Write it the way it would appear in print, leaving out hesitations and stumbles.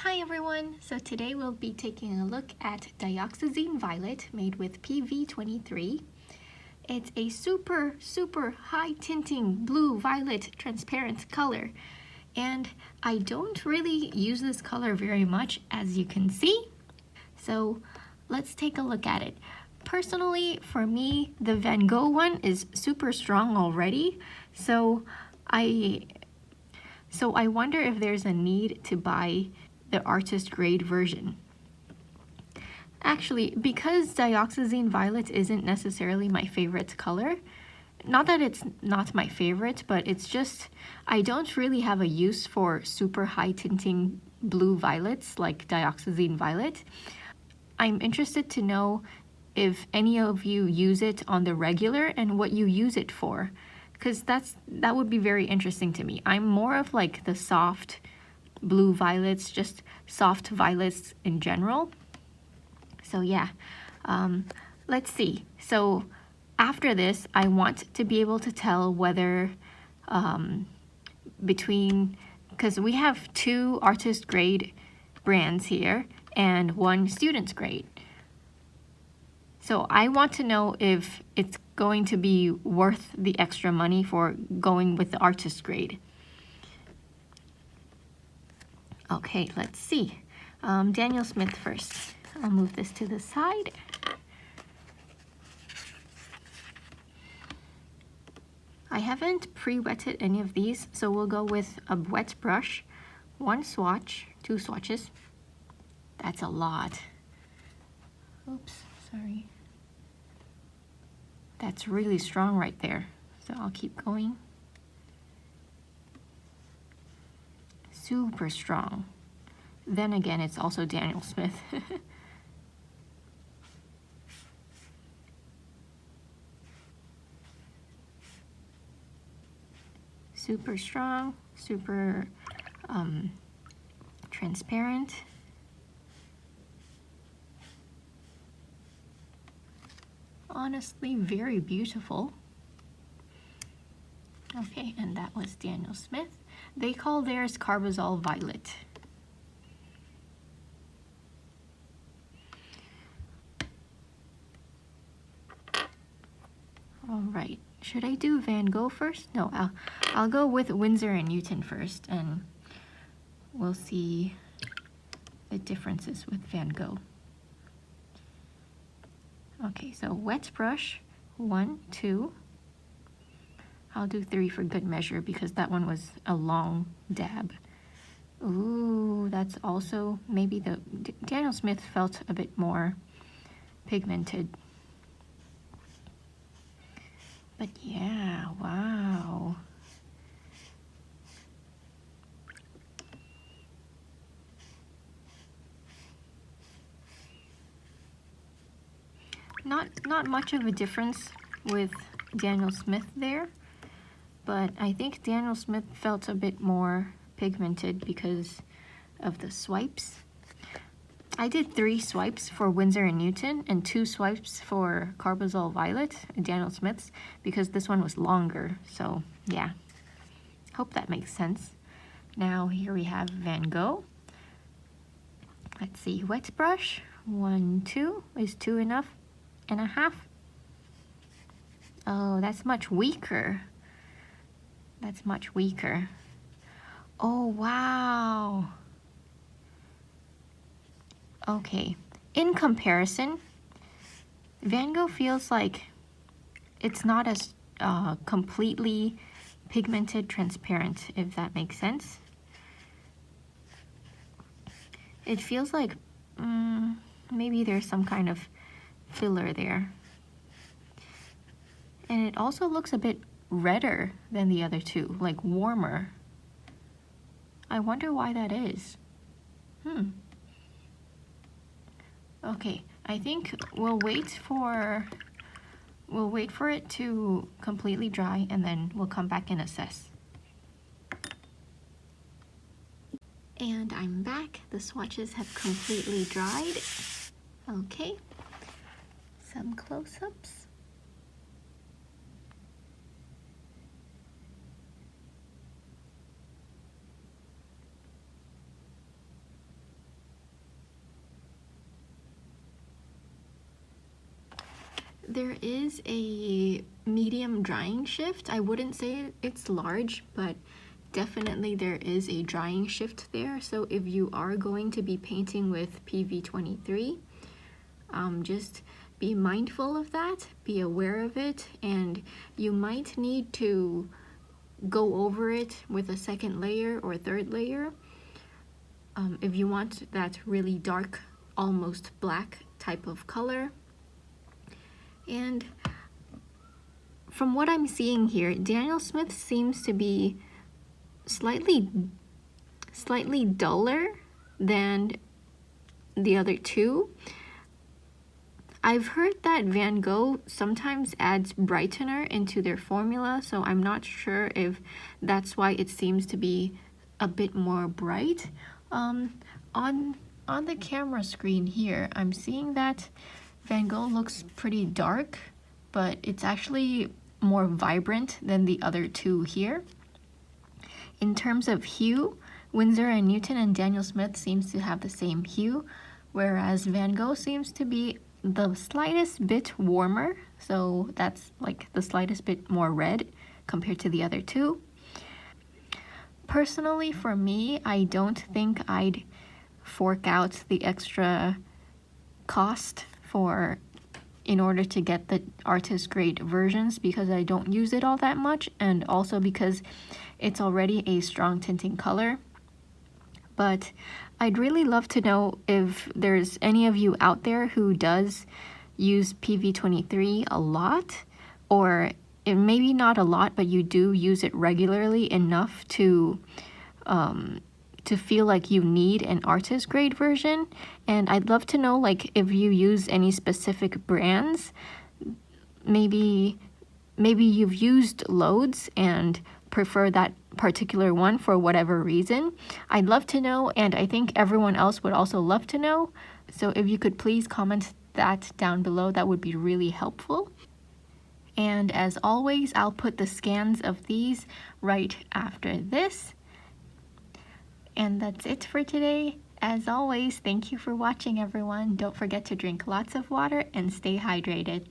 Hi everyone! So today we'll be taking a look at Dioxazine Violet made with PV23. It's a super high tinting blue violet transparent color, and I don't really use this color very much, as you can see. So let's take a look at it. Personally, for me, the Van Gogh one is super strong already, so I wonder if there's a need to buy the artist grade version. Actually, because Dioxazine Violet isn't necessarily my favorite color, not that it's not my favorite, but it's just, I don't really have a use for super high tinting blue violets like Dioxazine Violet. I'm interested to know if any of you use it on the regular and what you use it for, because that would be very interesting to me. I'm more of like the soft blue violets, just soft violets in general. So yeah, let's see. So after this, I want to be able to tell whether because we have 2 artist grade brands here and 1 student's grade. So I want to know if it's going to be worth the extra money for going with the artist grade. Okay, let's see. Daniel Smith first. I'll move this to the side. I haven't pre-wetted any of these, so we'll go with a wet brush, 1 swatch, 2 swatches. That's a lot. Oops, sorry. That's really strong right there, so I'll keep going. Super strong. Then again, it's also Daniel Smith. Super strong, super transparent. Honestly, very beautiful. Okay, and that was Daniel Smith. They call theirs Carbazole Violet. All right, should I do Van Gogh first? No, I'll go with Windsor and Newton first, and we'll see the differences with Van Gogh. Okay, so wet brush, 1, 2. I'll do 3 for good measure because that one was a long dab. Ooh, that's also maybe the Daniel Smith felt a bit more pigmented. But yeah, wow. Not much of a difference with Daniel Smith there, but I think Daniel Smith felt a bit more pigmented because of the swipes. I did 3 swipes for Windsor and Newton and 2 swipes for Carbazole Violet, Daniel Smith's, because this one was longer. So yeah, hope that makes sense. Now here we have Van Gogh. Let's see, wet brush, 1, 2. Is 2 enough? And a half. Oh, that's much weaker. That's much weaker. Oh, wow. Okay, in comparison, Van Gogh feels like it's not as completely pigmented transparent, if that makes sense. It feels like maybe there's some kind of filler there. And it also looks a bit redder than the other 2, like warmer. I wonder why that is. Okay, I think we'll wait for it to completely dry and then we'll come back and assess. And I'm back. The swatches have completely dried. Okay, some close-ups. There is a medium drying shift. I wouldn't say it's large, but definitely there is a drying shift there. So if you are going to be painting with PV23, just be mindful of that, be aware of it, and you might need to go over it with a second layer or third layer if you want that really dark, almost black type of color. And from what I'm seeing here, Daniel Smith seems to be slightly duller than the other two. I've heard that Van Gogh sometimes adds brightener into their formula, so I'm not sure if that's why it seems to be a bit more bright. On the camera screen here, I'm seeing that Van Gogh looks pretty dark, but it's actually more vibrant than the other two here. In terms of hue, Windsor and Newton and Daniel Smith seems to have the same hue, whereas Van Gogh seems to be the slightest bit warmer, so that's like the slightest bit more red compared to the other two. Personally, for me, I don't think I'd fork out the extra cost in order to get the artist grade versions, because I don't use it all that much, and also because it's already a strong tinting color. But I'd really love to know if there's any of you out there who does use PV23 a lot, or maybe not a lot, but you do use it regularly enough to feel like you need an artist grade version. And I'd love to know, like, if you use any specific brands. Maybe you've used loads and prefer that particular one for whatever reason. I'd love to know, and I think everyone else would also love to know. So if you could please comment that down below, that would be really helpful. And as always, I'll put the scans of these right after this. And that's it for today. As always, thank you for watching, everyone. Don't forget to drink lots of water and stay hydrated.